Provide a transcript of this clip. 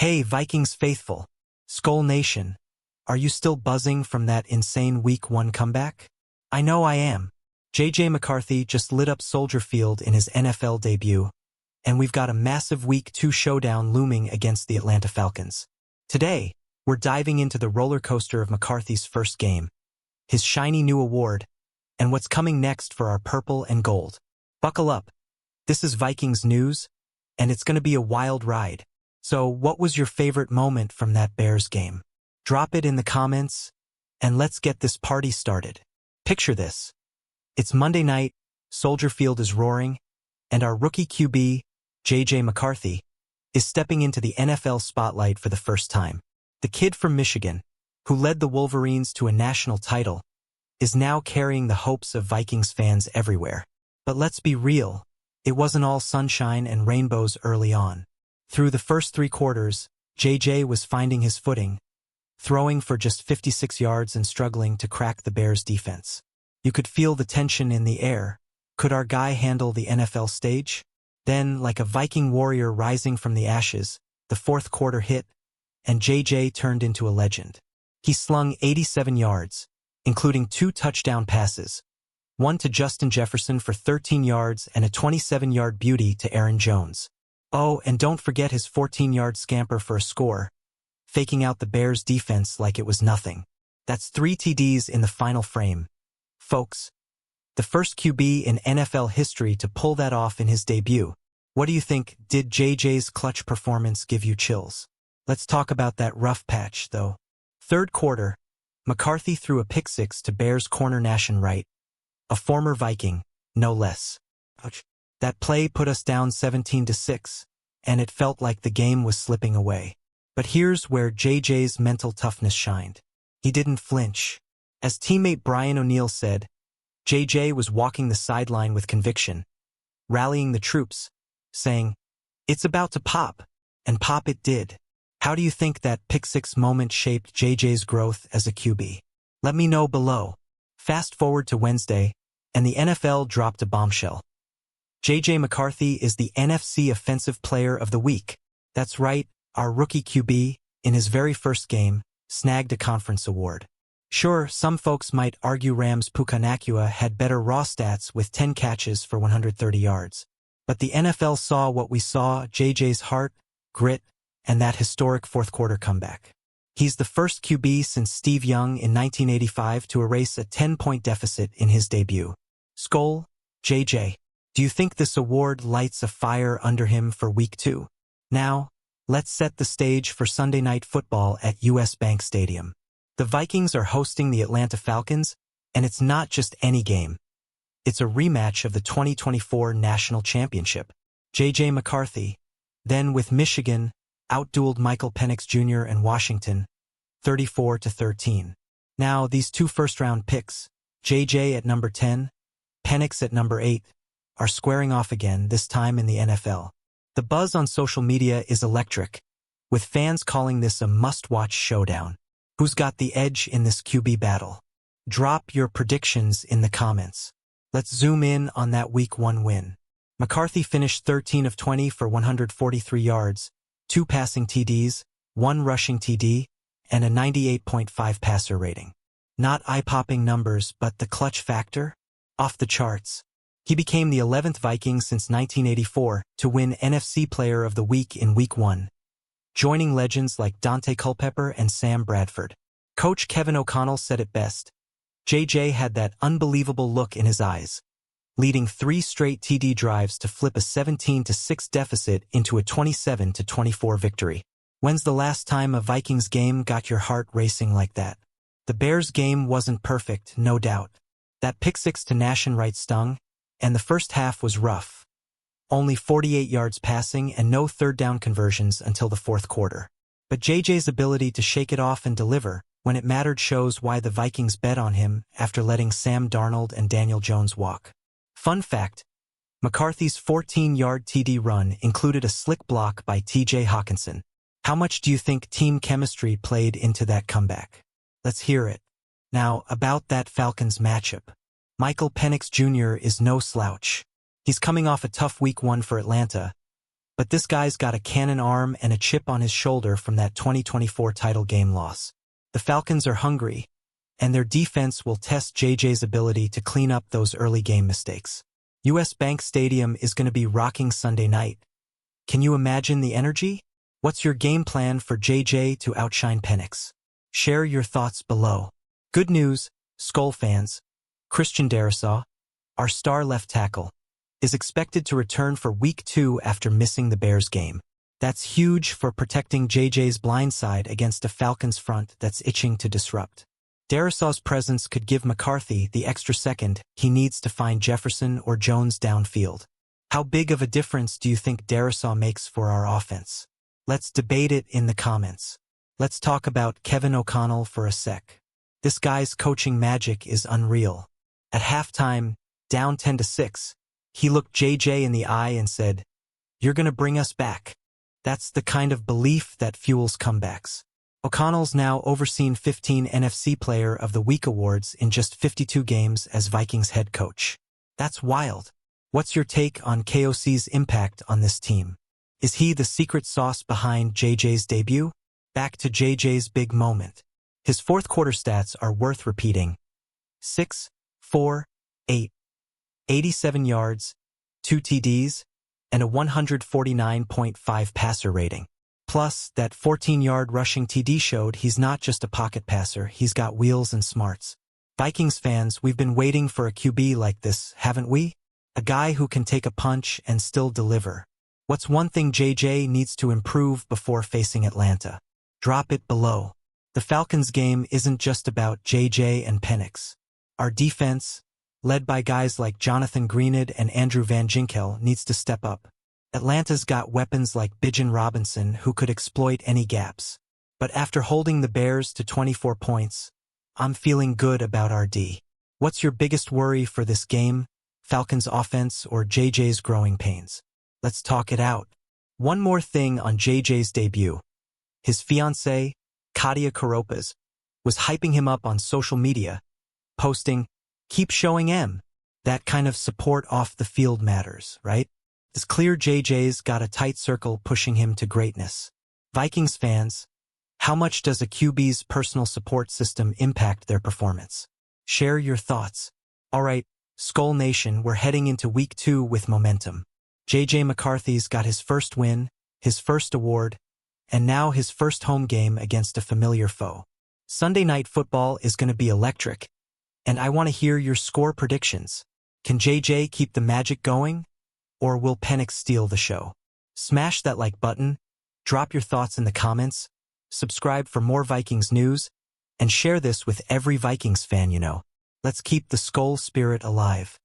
Hey, Vikings faithful, Skull Nation, are you still buzzing from that insane Week 1 comeback? I know I am. J.J. McCarthy just lit up Soldier Field in his NFL debut, and we've got a massive Week 2 showdown looming against the Atlanta Falcons. Today, we're diving into the roller coaster of McCarthy's first game, his shiny new award, and what's coming next for our purple and gold. Buckle up. This is Vikings news, and it's going to be a wild ride. So, what was your favorite moment from that Bears game? Drop it in the comments, and let's get this party started. Picture this. It's Monday night, Soldier Field is roaring, and our rookie QB, J.J. McCarthy, is stepping into the NFL spotlight for the first time. The kid from Michigan, who led the Wolverines to a national title, is now carrying the hopes of Vikings fans everywhere. But let's be real, it wasn't all sunshine and rainbows early on. Through the first 3 quarters, J.J. was finding his footing, throwing for just 56 yards and struggling to crack the Bears' defense. You could feel the tension in the air. Could our guy handle the NFL stage? Then, like a Viking warrior rising from the ashes, the fourth quarter hit, and J.J. turned into a legend. He slung 87 yards, including 2 touchdown passes, one to Justin Jefferson for 13 yards and a 27-yard beauty to Aaron Jones. Oh, and don't forget his 14-yard scamper for a score, faking out the Bears' defense like it was nothing. That's 3 TDs in the final frame. Folks, the first QB in NFL history to pull that off in his debut. What do you think? Did JJ's clutch performance give you chills? Let's talk about that rough patch, though. Third quarter, McCarthy threw a pick-six to Bears corner Nation Wright, a former Viking, no less. Ouch. That play put us down 17-6, and it felt like the game was slipping away. But here's where JJ's mental toughness shined. He didn't flinch. As teammate Brian O'Neill said, JJ was walking the sideline with conviction, rallying the troops, saying, "It's about to pop," and pop it did. How do you think that pick-six moment shaped JJ's growth as a QB? Let me know below. Fast forward to Wednesday, and the NFL dropped a bombshell. J.J. McCarthy is the NFC Offensive Player of the Week. That's right, our rookie QB, in his very first game, snagged a conference award. Sure, some folks might argue Rams Puka Nacua had better raw stats with 10 catches for 130 yards. But the NFL saw what we saw: JJ's heart, grit, and that historic fourth-quarter comeback. He's the first QB since Steve Young in 1985 to erase a 10-point deficit in his debut. Skull, JJ, do you think this award lights a fire under him for Week 2? Now, let's set the stage for Sunday Night Football at US Bank Stadium. The Vikings are hosting the Atlanta Falcons, and it's not just any game. It's a rematch of the 2024 National Championship. J.J. McCarthy, then with Michigan, outdueled Michael Penix Jr. and Washington, 34-13. Now, these 2 first-round picks, J.J. at number 10, Penix at number 8, are squaring off again, this time in the NFL. The buzz on social media is electric, with fans calling this a must-watch showdown. Who's got the edge in this QB battle? Drop your predictions in the comments. Let's zoom in on that Week 1 win. McCarthy finished 13 of 20 for 143 yards, 2 passing TDs, 1 rushing TD, and a 98.5 passer rating. Not eye-popping numbers, but the clutch factor? Off the charts. He became the 11th Viking since 1984 to win NFC Player of the Week in Week 1, joining legends like Dante Culpepper and Sam Bradford. Coach Kevin O'Connell said it best. JJ had that unbelievable look in his eyes, leading 3 straight TD drives to flip a 17-6 deficit into a 27-24 victory. When's the last time a Vikings game got your heart racing like that? The Bears game wasn't perfect, no doubt. That pick-six to Nation Wright stung, and the first half was rough. Only 48 yards passing and no third-down conversions until the fourth quarter. But JJ's ability to shake it off and deliver when it mattered shows why the Vikings bet on him after letting Sam Darnold and Daniel Jones walk. Fun fact, McCarthy's 14-yard TD run included a slick block by T.J. Hawkinson. How much do you think team chemistry played into that comeback? Let's hear it. Now, about that Falcons matchup. Michael Penix Jr. is no slouch. He's coming off a tough Week 1 for Atlanta, But this guy's got a cannon arm and a chip on his shoulder from that 2024 title game loss. The Falcons are hungry, and their defense will test JJ's ability to clean up those early game mistakes. US Bank Stadium is going to be rocking Sunday night. Can you imagine the energy? What's your game plan for JJ to outshine Penix? Share your thoughts below. Good news, Skol fans. Christian Darrisaw, our star left tackle, is expected to return for Week 2 after missing the Bears game. That's huge for protecting JJ's blind side against a Falcons front that's itching to disrupt. Darrisaw's presence could give McCarthy the extra second he needs to find Jefferson or Jones downfield. How big of a difference do you think Darrisaw makes for our offense? Let's debate it in the comments. Let's talk about Kevin O'Connell for a sec. This guy's coaching magic is unreal. At halftime, down 10-6, he looked JJ in the eye and said, "You're gonna bring us back." That's the kind of belief that fuels comebacks. O'Connell's now overseen 15 NFC Player of the Week awards in just 52 games as Vikings head coach. That's wild. What's your take on KOC's impact on this team? Is he the secret sauce behind JJ's debut? Back to JJ's big moment. His fourth quarter stats are worth repeating. 6, 4, 8, 87 yards, 2 TDs, and a 149.5 passer rating. Plus, that 14-yard rushing TD showed he's not just a pocket passer, he's got wheels and smarts. Vikings fans, we've been waiting for a QB like this, haven't we? A guy who can take a punch and still deliver. What's one thing JJ needs to improve before facing Atlanta? Drop it below. The Falcons game isn't just about JJ and Penix. Our defense, led by guys like Jonathan Greenid and Andrew Van Ginkel, needs to step up. Atlanta's got weapons like Bijan Robinson who could exploit any gaps. But after holding the Bears to 24 points, I'm feeling good about our D. What's your biggest worry for this game, Falcons offense or JJ's growing pains? Let's talk it out. One more thing on JJ's debut. His fiancée, Katia Karopas, was hyping him up on social media, posting, "Keep showing M." That kind of support off the field matters, right? It's clear JJ's got a tight circle pushing him to greatness. Vikings fans, how much does a QB's personal support system impact their performance? Share your thoughts. Alright, Skol Nation, we're heading into Week 2 with momentum. JJ McCarthy's got his first win, his first award, and now his first home game against a familiar foe. Sunday Night Football is going to be electric, and I want to hear your score predictions. Can JJ keep the magic going? Or will Penix steal the show? Smash that like button, drop your thoughts in the comments, subscribe for more Vikings news, and share this with every Vikings fan you know. Let's keep the Skol spirit alive.